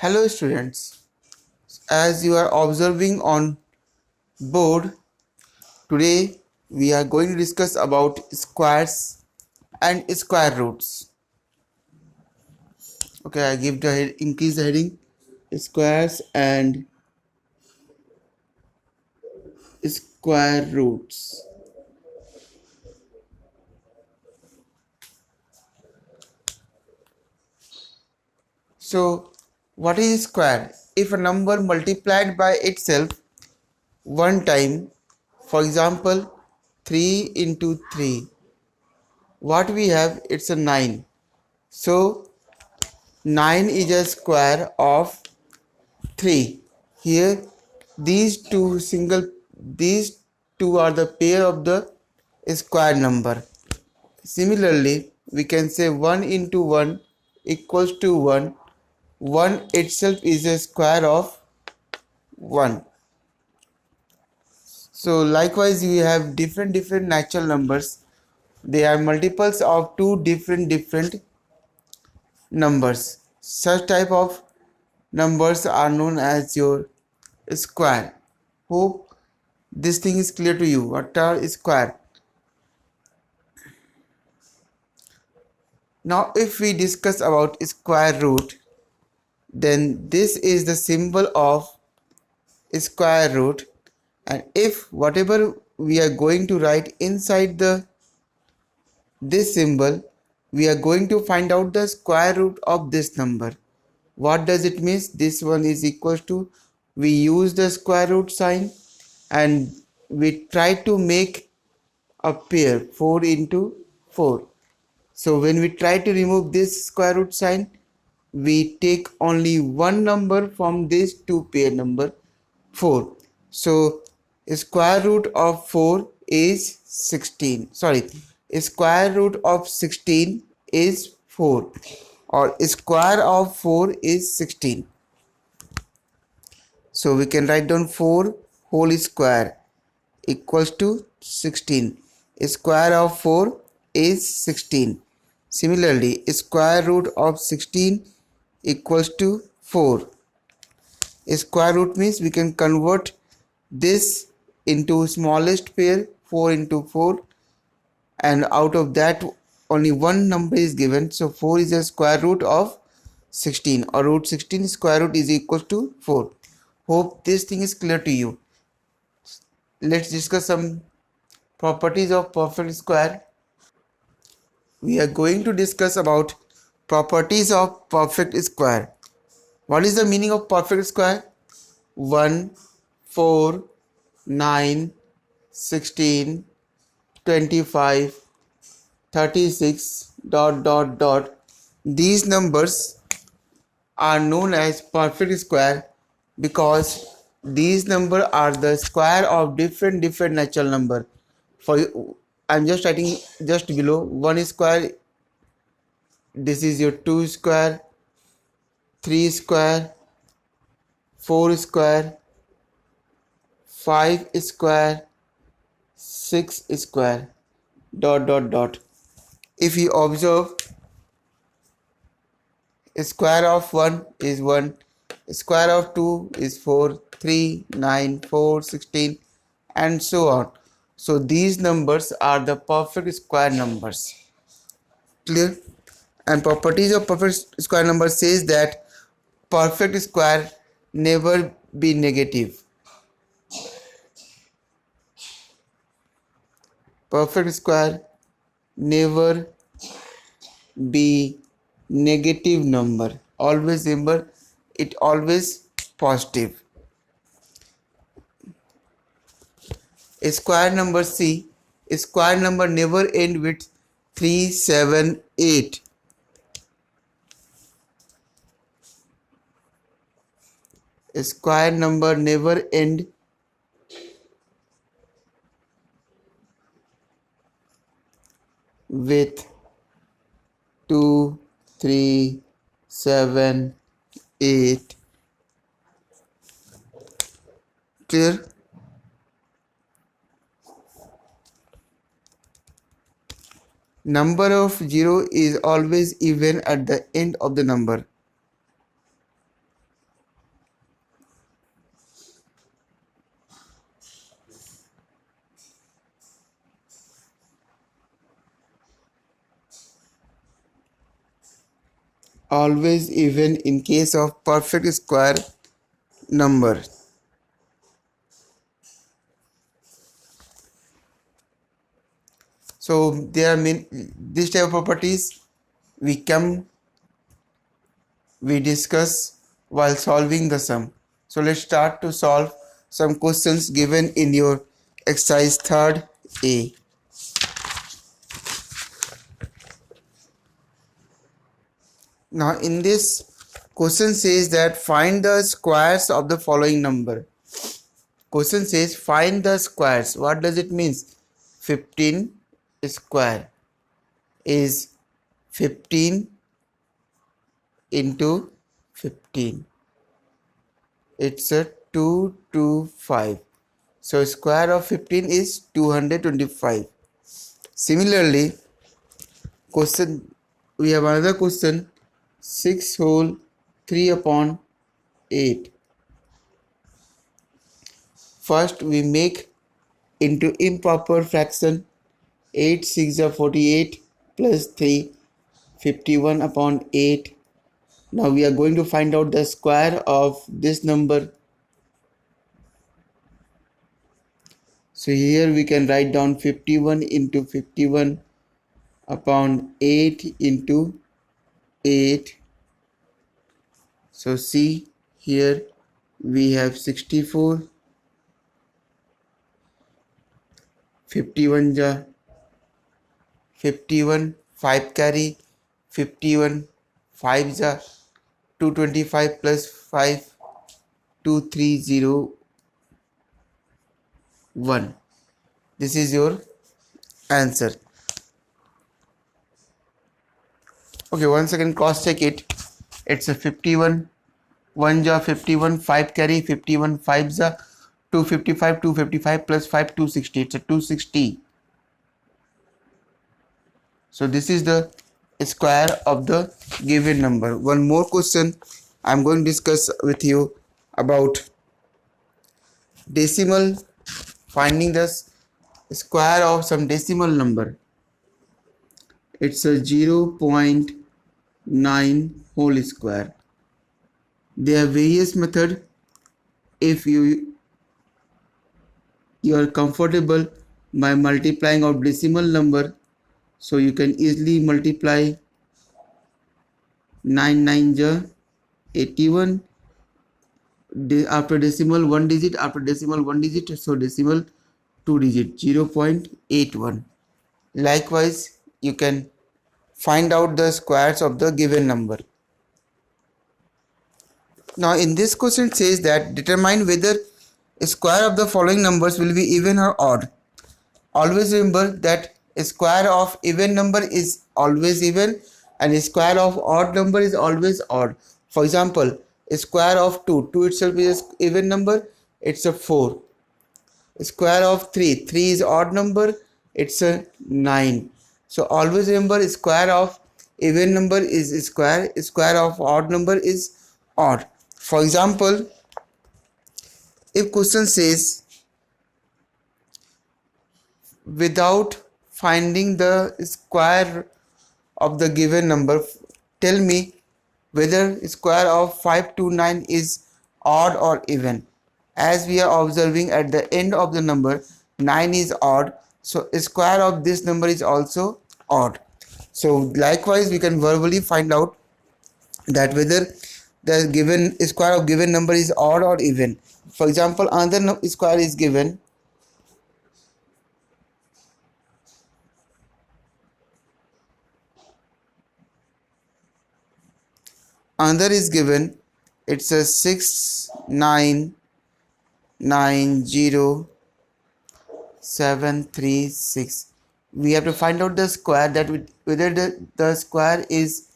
Hello students, as you are observing on board, today we are going to discuss about squares and square roots. Okay, I give the increase the heading squares and square roots. So what is square? If a number multiplied by itself one time, for example 3 into 3, what we have, it's a 9. So 9 is a square of 3. Here these two are the pair of the square number. Similarly, we can say 1 into 1 equals to 1. 1 itself is a square of 1. So likewise we have different natural numbers. They are multiples of two different numbers. Such type of numbers are known as your square. Hope this thing is clear to you. What are square? Now if we discuss about square root, then this is the symbol of square root, and if whatever we are going to write inside this symbol, we are going to find out the square root of this number. What does it mean? This one is equal to, we use the square root sign and we try to make a pair 4 into 4. So when we try to remove this square root sign, we take only one number from this two pair number 4. So square root of 4 is 16. Sorry, square root of 16 is 4, or square of 4 is 16. So we can write down 4 whole square equals to 16. Square of 4 is 16. Similarly, square root of 16 equals to 4. Square root means we can convert this into smallest pair 4 into 4, and out of that only one number is given. So 4 is a square root of 16, or root 16 square root is equal to 4. Hope this thing is clear to you. Let's discuss some properties of perfect square. We are going to discuss about properties of perfect square. What is the meaning of perfect square? 1, 4, 9, 16, 25, 36, dot. These numbers are known as perfect square because these numbers are the square of different natural number. For you, I'm just writing just below 1 square. This is your 2 square, 3 square, 4 square, 5 square, 6 square, dot. If you observe, square of 1 is 1, square of 2 is 4, 3, 9, 4, 16, and so on. So these numbers are the perfect square numbers. Clear? And properties of perfect square number says that perfect square never be negative. Perfect square never be negative number. Always remember, it always positive. A square number C, a square number never end with 3, 7, 8. A square number never end with 2, 3, 7, 8. Clear? Number of 0 is always even at the end of the number. always even in case of perfect square number. So there are this type of properties we discuss while solving the sum. So let's start to solve some questions given in your exercise 3rd A. Now in this question says that find the squares of the following number. Question says find the squares. What does it mean? 15 square is 15 into 15. It's a 225. So square of 15 is 225. Similarly, we have another question, 6 whole 3 upon 8. First we make into improper fraction. 8 6 are 48 plus 3, 51 upon 8. Now we are going to find out the square of this number. So here we can write down 51 into 51 upon 8 into 8. So see here we have 64, 51 ja 51, 5 carry, 51, 5 ja 225 plus 5, 2301. This is your answer. Okay, once again cross check it. It's a 51, 1 ja 51, 5 carry, 51, 5 ja 255, 255 plus 5, 260. It's a 260. So this is the square of the given number. One more question I'm going to discuss with you about decimal, finding the square of some decimal number. It's a 0.9 whole square. There are various methods. If you are comfortable by multiplying of decimal number, so you can easily multiply 9 9 ja 81, after decimal 1 digit, after decimal 1 digit, so decimal 2 digit 0.81. Likewise you can find out the squares of the given number. Now in this question it says that determine whether a square of the following numbers will be even or odd. Always remember that a square of even number is always even and a square of odd number is always odd. For example, a square of 2 itself is an even number, it's a 4. A square of 3 is odd number, it's a 9. So always remember square of even number is square of odd number is odd. For example, if question says without finding the square of the given number, tell me whether square of 529 is odd or even. As we are observing at the end of the number 9 is odd, so square of this number is also odd. So likewise we can verbally find out that whether the given square of given number is odd or even. For example, another square is given. Another is given. It's a 6990736. We have to find out the square, that whether the square is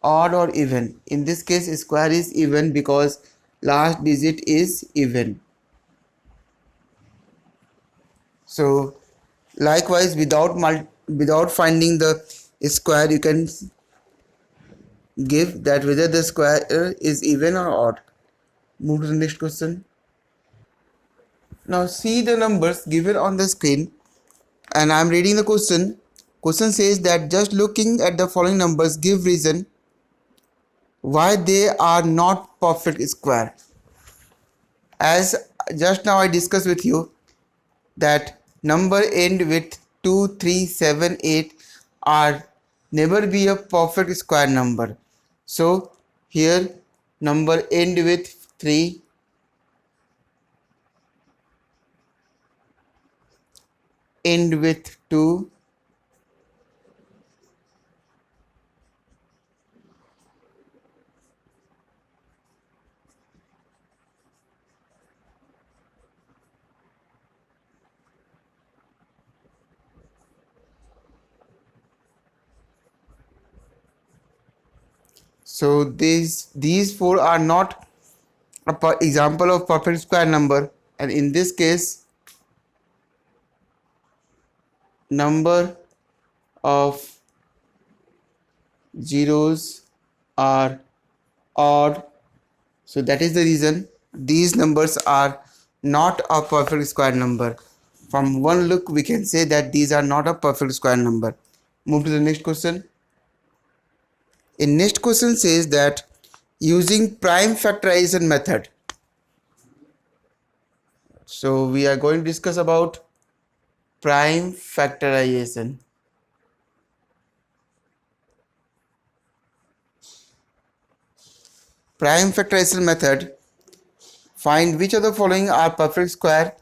odd or even. In this case square is even because last digit is even. So likewise without finding the square you can give that whether the square is even or odd. Move to the next question. Now see the numbers given on the screen and I am reading the question. Question says that just looking at the following numbers give reason Why they are not perfect square? As just now I discussed with you that number end with 2, 3, 7, 8 are never be a perfect square number. So here number end with 3, end with 2, so these four are not a example of perfect square number, and in this case number of zeros are odd. So that is the reason these numbers are not a perfect square number. From one look we can say that these are not a perfect square number. Move to the next question. In next question says that using prime factorization method. So we are going to discuss about prime factorization. Prime factorization method, find which of the following are perfect square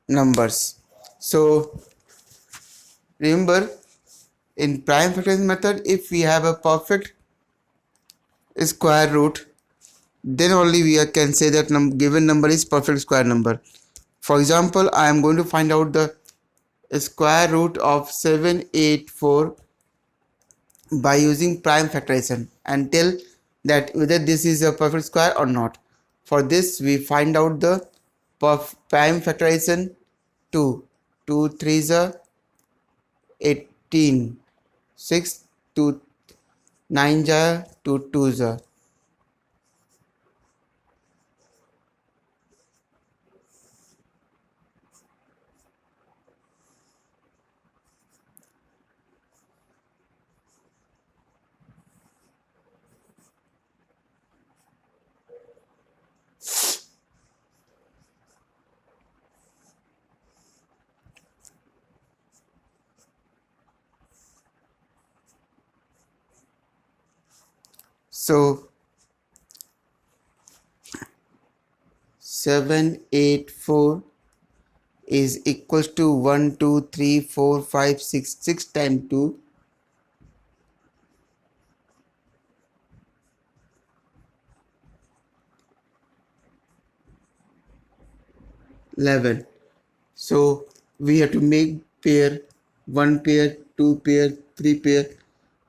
numbers. So remember, in prime factorization method, if we have a perfect square root, then only we can say that given number is perfect square number. For example, I am going to find out the square root of 784 by using prime factorization and tell that whether this is a perfect square or not. For this we find out the prime factorization. 2 2 3 are 18, 6 2 9 are 2 2 are. So 784 is equals to 1 2 3 4 5 6 6 times 2 11. So we have to make pair, 1 pair, 2 pair, 3 pair,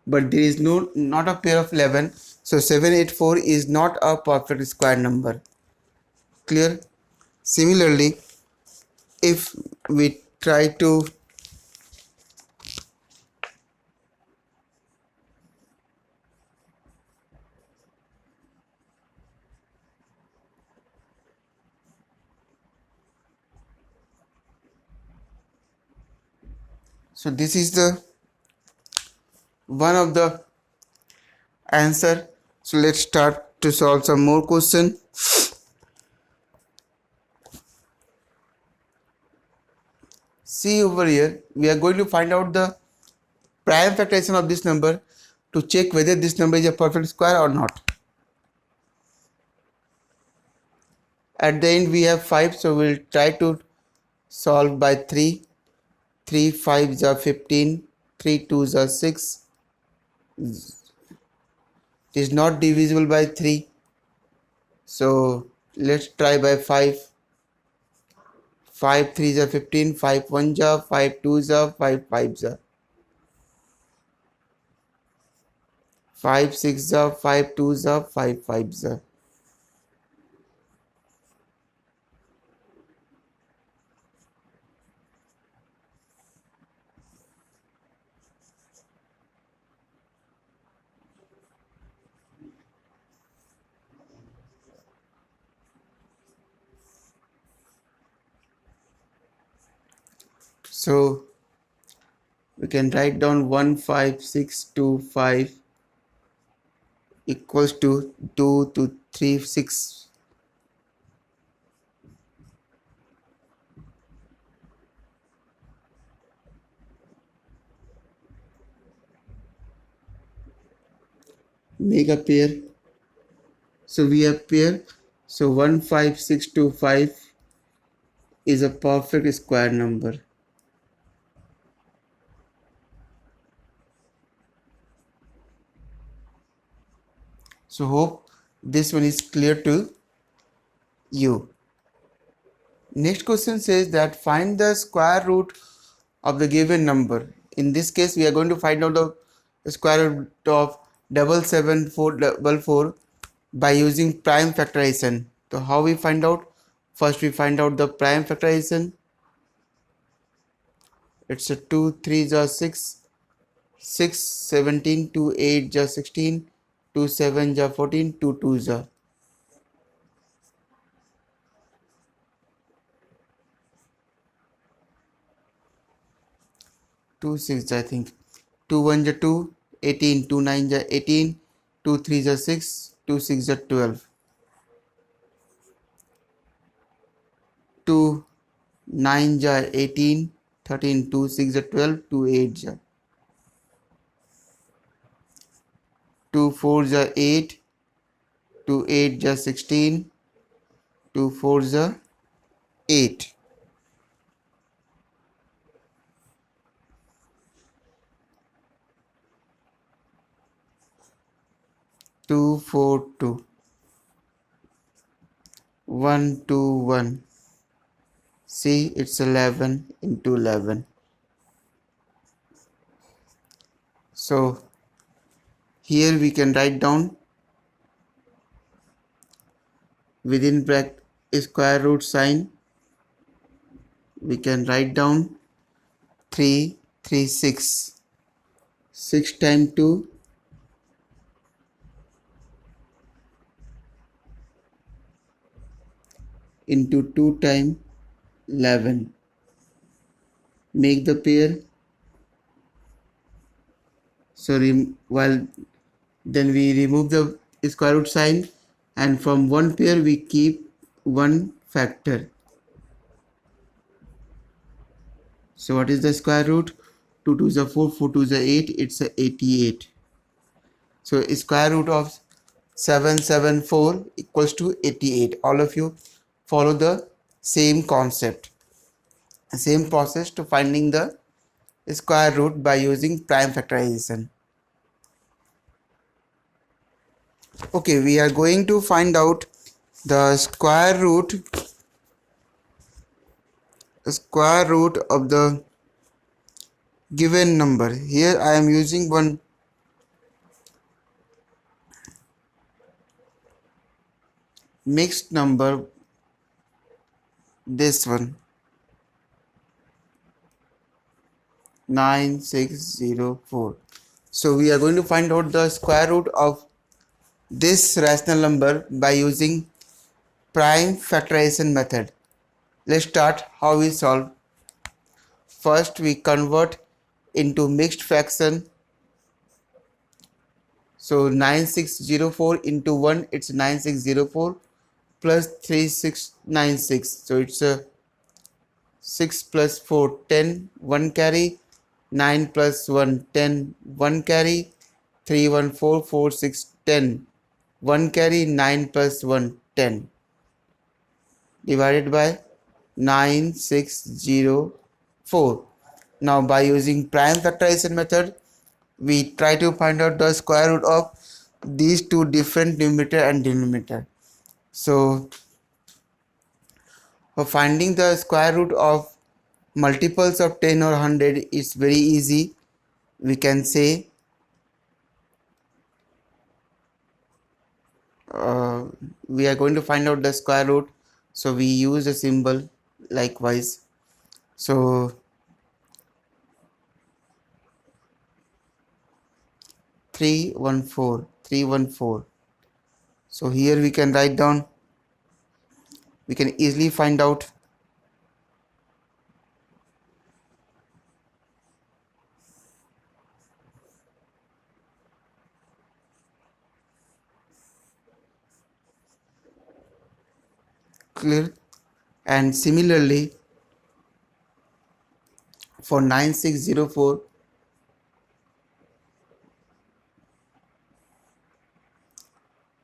but there is not a pair of 11. So 784 is not a perfect square number. Clear? Similarly, if we try to so this is the one of the answer. So let's start to solve some more question. See over here, we are going to find out the prime factorization of this number to check whether this number is a perfect square or not. At the end we have 5, so we'll try to solve by 3. 3 5s are 15, 3 2s are 6. It is not divisible by 3. So let's try by 5. 5 3s are 15, 5 1s are 5 2s are 5 5s are 5 6 are 5 2s are 5 5s are. So we can write down 1 5 6 2 5 equals to 2 to 3 6. Make a pair. So we have pair. So 15625 is a perfect square number. So hope this one is clear to you. Next question says that find the square root of the given number. In this case, we are going to find out the square root of 77444 by using prime factorization. So how we find out? First we find out the prime factorization. It's a 2 3 is 6, 6 17, 2 8 is 16, 2 7 is 14, 2 2 is 2 6 I think. 2 1 is 2, 18, 2 9 is 18, 2 3 is 6, 2 6 is 12. 2 9 ja 18, 13, 2 6 ja 12, 2 8 ja 2 4 ja 8, 2 8 ja 16, 2 4 ja 8, 2 4 2, 1 2 1. See, it's 11 into 11. So here we can write down within bracket square root sign. We can write down 3 3 6. 6 times 2 into 2 times 11. Make the pair. So while then we remove the square root sign, and from one pair we keep one factor. So what is the square root? 2 2 is a 4, 4 2 is a 8, it's a 88. So square root of 774 equals to 88. All of you follow the same concept, same process to finding the square root by using prime factorization. Okay, we are going to find out the square root of the given number. Here I am using one mixed number, this one 9604. So we are going to find out the square root of this rational number by using prime factorization method. Let's start how we solve. First we convert into mixed fraction. So 9604 into 1, it's 9604 plus 3696. So it's a 6 plus 4 10, 1 carry, 9 plus 1 10, 1 carry, 3 1 4 4 6 10, 1 carry, 9 plus 1 10 divided by 9604. Now by using prime factorization method, we try to find out the square root of these two different numerator and denominator. So for finding the square root of multiples of 10 or 100 is very easy. We can say we are going to find out the square root, so we use a symbol likewise. So 314. So here we can write down, we can easily find out Clear? And similarly for 9604,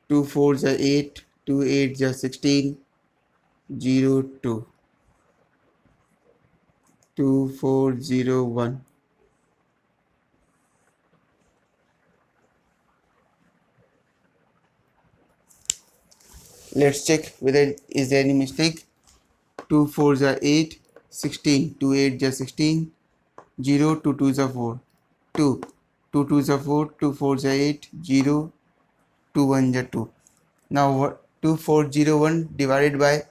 2 4s are 8, 2 8s are 16, 0 2, 2 4 0 1. Let's check whether is there any mistake. 2 4s are 8, 16, 2 8s are 16, 0 2 2s are 4, 2, 2 2s are 4, 2 4s are 8, 0 2 1s are 2. Now what 2401 divided by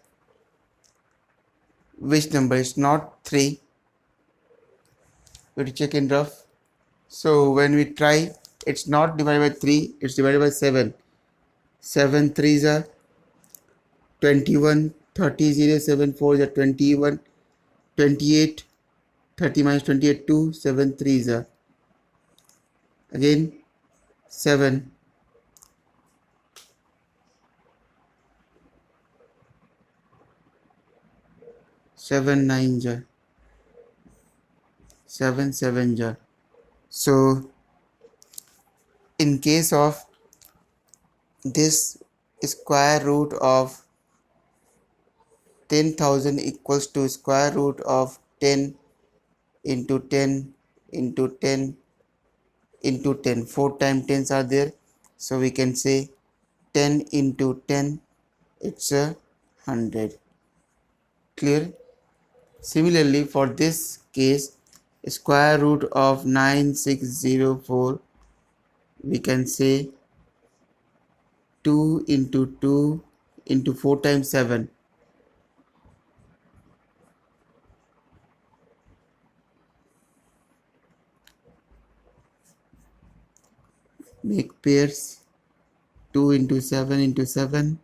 which number? It's not 3. We have to check in rough. So when we try, it's not divided by 3, it's divided by 7. 7 3s are 21, 30 0 7 4s are 21, 28, 30 minus 28 2, 7 3s are again 7, 7 9s are 7 7s are. So in case of this, square root of 10,000 equals to square root of 10 into 10 into 10 into 10. 4 times 10s are there, so we can say 10 into 10, it's a 100. Clear? Similarly for this case, square root of 9604, we can say 2 into 2 into 4 times 7, make pairs. 2 into 7 into 7,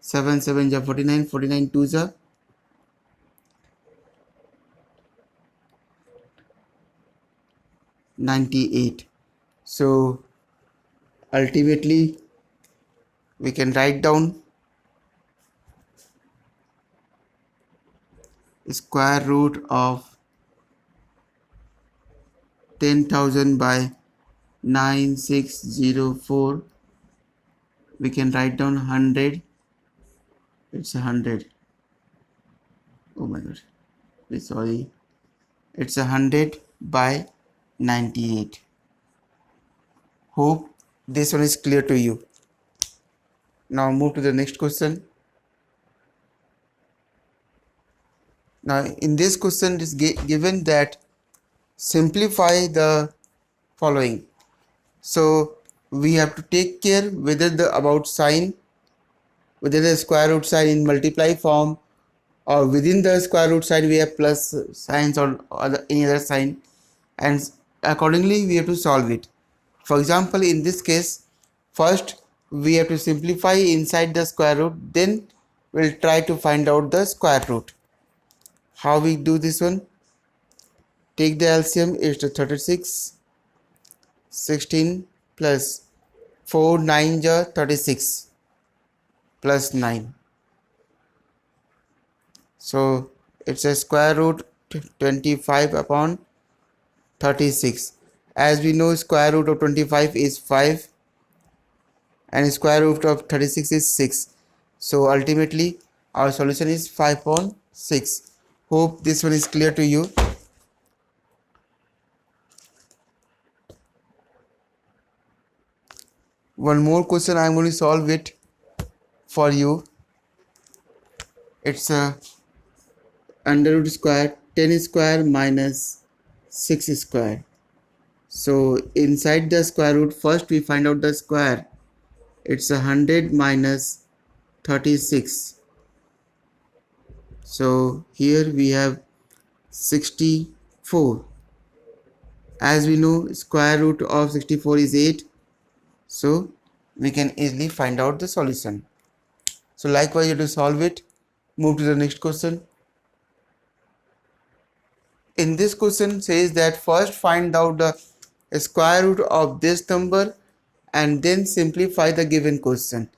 7 7 are 49, 49 2s are 98. So ultimately we can write down square root of 10,000 by 9604. We can write down 100. It's 100. Oh my god, sorry, it's 100 by 98. Hope this one is clear to you. Now move to the next question. Now in this question it is given that simplify the following. So we have to take care whether the about sign, whether the square root sign in multiply form, or within the square root sign we have plus signs or any other sign, and accordingly we have to solve it. For example, in this case, first we have to simplify inside the square root, then we'll try to find out the square root. How we do this one? Take the LCM, it's the 36, 16 plus 4 9 ja 36 plus 9. So it's a square root 25 upon 36. As we know, square root of 25 is 5 and square root of 36 is 6. So ultimately our solution is 5 upon 6. Hope this one is clear to you. One more question, I am going to solve it for you. It's a under root square 10 square minus 6 square. So inside the square root, first we find out the square. It's 100 minus 36. So here we have 64. As we know, square root of 64 is 8. So we can easily find out the solution. So likewise you have to solve it. Move to the next question. In this question says that first find out the square root of this number and then simplify the given question.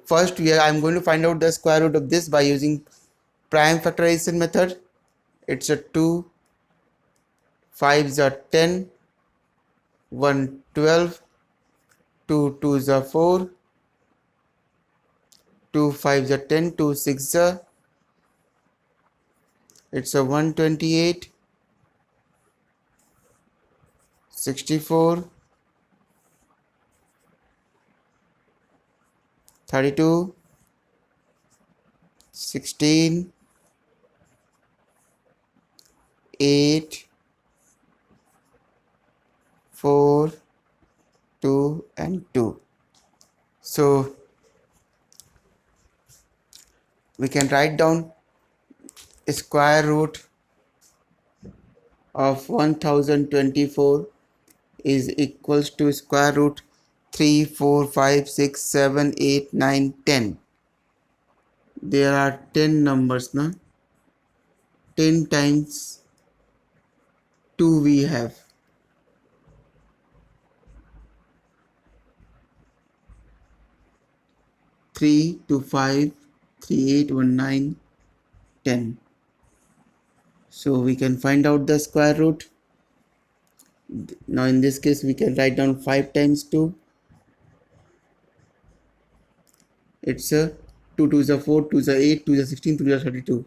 First I'm going to find out the square root of this by using prime factorization method. It's a 2 5s are 10, 1 12, 2 2s are 4, 2 5s are 10, 2 6s are, it's a 128, 64, 32, 16, 8, 4, 2 and 2. So we can write down square root of 1024 is equals to square root 3 4 5 6 7 8 9 10. There are 10 numbers now. 10 times 2 we have 3 2 5 3 8 1 9 10. So we can find out the square root. Now in this case we can write down 5 times 2. It's a 2 2 is a 4, 2 is a 8, 2 is a 16, 2 is a 32.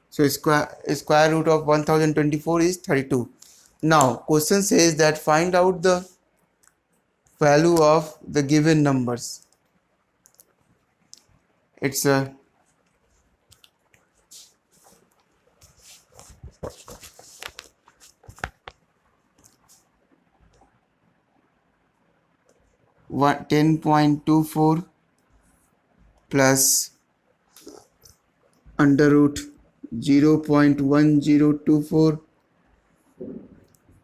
So square root of 1024 is 32. Now question says that find out the value of the given numbers. It's a 10.24 plus under root 0.1024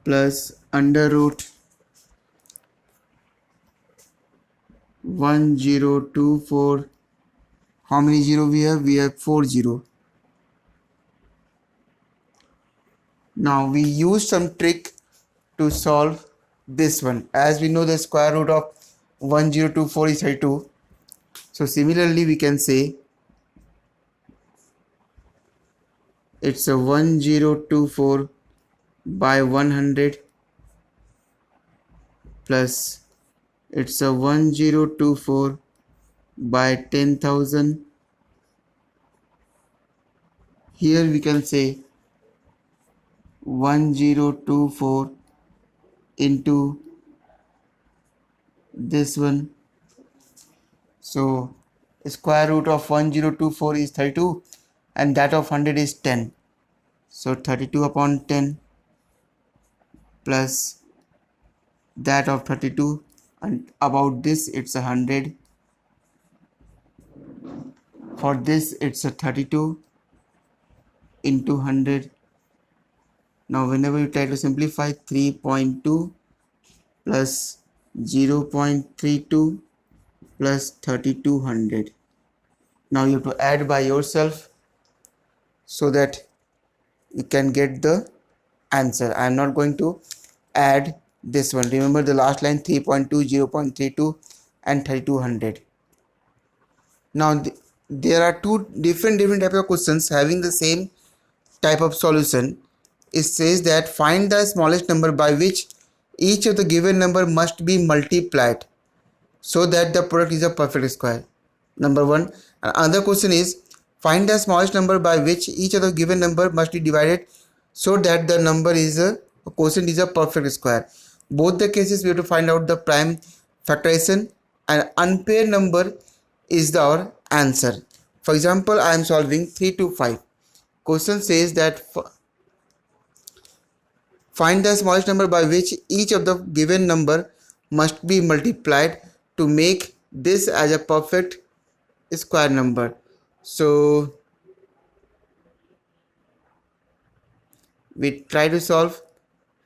plus under root 1024. How many zero we have? We have 4 0. Now we use some trick to solve this one. As we know the square root of 1024 is 32. So similarly we can say it's a 1024 by 100 plus it's a 1024 by 10,000. Here we can say 1024 into this one. So square root of 1024 is 32 and that of 100 is 10. So 32 upon 10 plus that of 32, and about this it's 100. For this it's a 32 into 100. Now whenever you try to simplify, 3.2 plus 0.32 plus 3200. Now you have to add by yourself so that you can get the answer. I am not going to add this one. Remember the last line, 3.2, 0.32 and 3200. Now there are two different type of questions having the same type of solution. It says that find the smallest number by which each of the given number must be multiplied so that the product is a perfect square. Number one. Another question is find the smallest number by which each of the given number must be divided so that the number is a quotient is a perfect square. Both the cases we have to find out the prime factorization, and unpaired number is our answer. For example, I am solving 3 to 5. Question says that find the smallest number by which each of the given number must be multiplied to make this as a perfect square number. So we try to solve.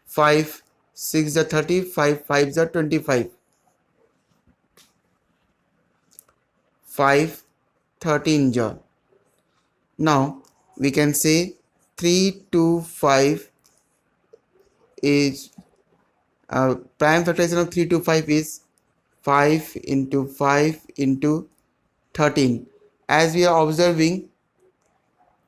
5 6 is 30, 5 5 is 25, 5 13 jar. Now we can say 3 to 5 is prime factorization of 3 to 5 is 5 into 5 into 13. As we are observing,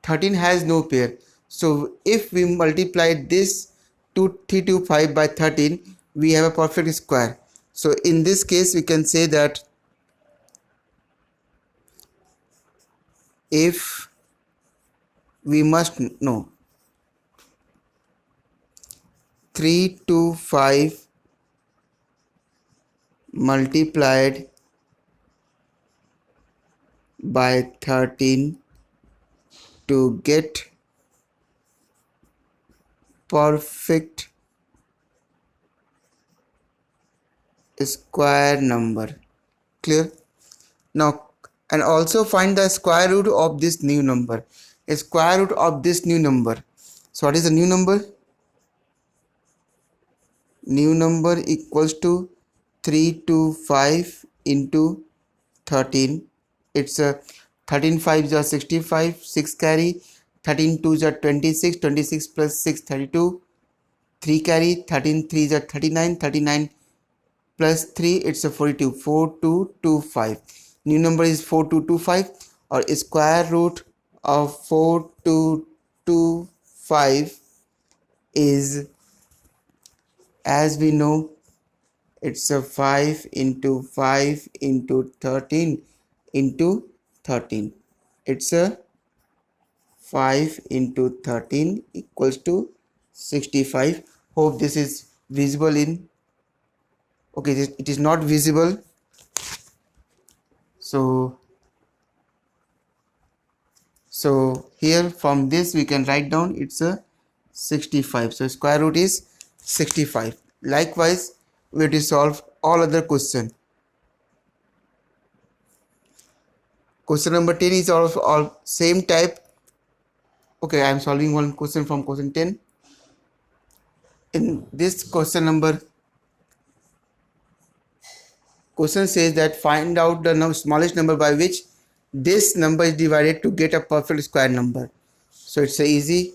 13 has no pair. So if we multiply this 325 by 13, we have a perfect square. So in this case, we can say that if we must know 325 multiplied by 13 to get perfect square number. Clear? Now, and also find the square root of this new number. A square root of this new number. So what is the new number? New number equals to 325 into 13. It's a 13 5s are 65, 6 carry, 13 2s are 26, 26 plus 6 32, 3 carry, 13 3s are 39, 39 plus 3 it's a 42, 4225. New number is 4225 or square root of 4225 is, as we know, it's a 5 into 5 into 13 into 13. It's a 5 into 13 equals to 65. Hope this is visible in. Okay, it is not visible. So here from this we can write down it's a 65. So square root is 65. Likewise, we have to solve all other question. Question number 10 is also all same type. Okay, I am solving one question from question 10. In this question says that find out the smallest number by which this number is divided to get a perfect square number. So it's a easy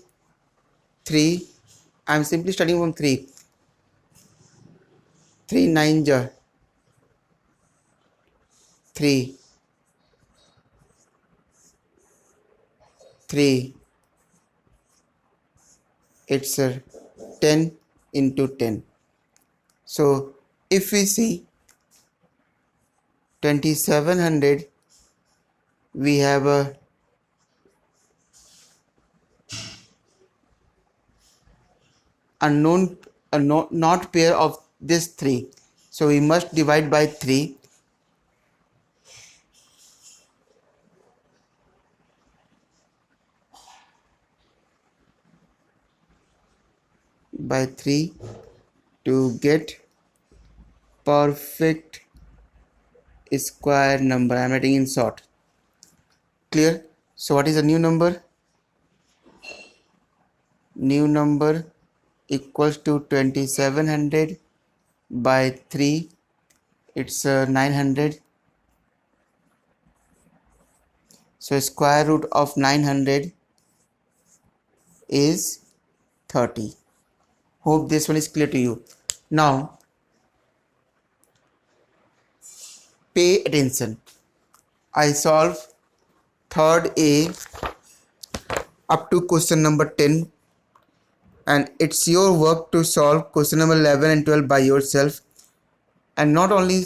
3. I am simply starting from 3. 3 9 ja 3 3. It's a 10 into 10. So if we see 2700, we have a unknown, not pair of this 3. So we must divide by 3. By 3 to get perfect square number. I am writing in short. Clear? So what is the new number? New number equals to 2700 by 3. It's 900. So square root of 900 is 30. Hope this one is clear to you. Now pay attention. I solve third A up to question number 10, and it's your work to solve question number 11 and 12 by yourself. And not only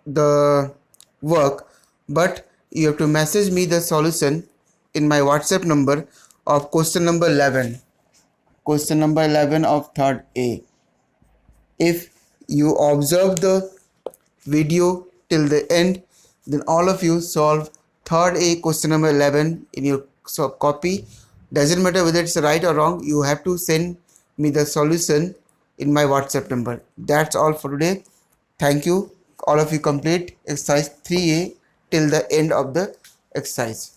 the work, but you have to message me the solution in my WhatsApp number of question number 11. Question number 11 of third A. If you observe the video till the end, then all of you solve third A question number 11 in your copy. Doesn't matter whether it's right or wrong, you have to send me the solution in my WhatsApp number. That's all for today. Thank you. All of you complete exercise 3A till the end of the exercise.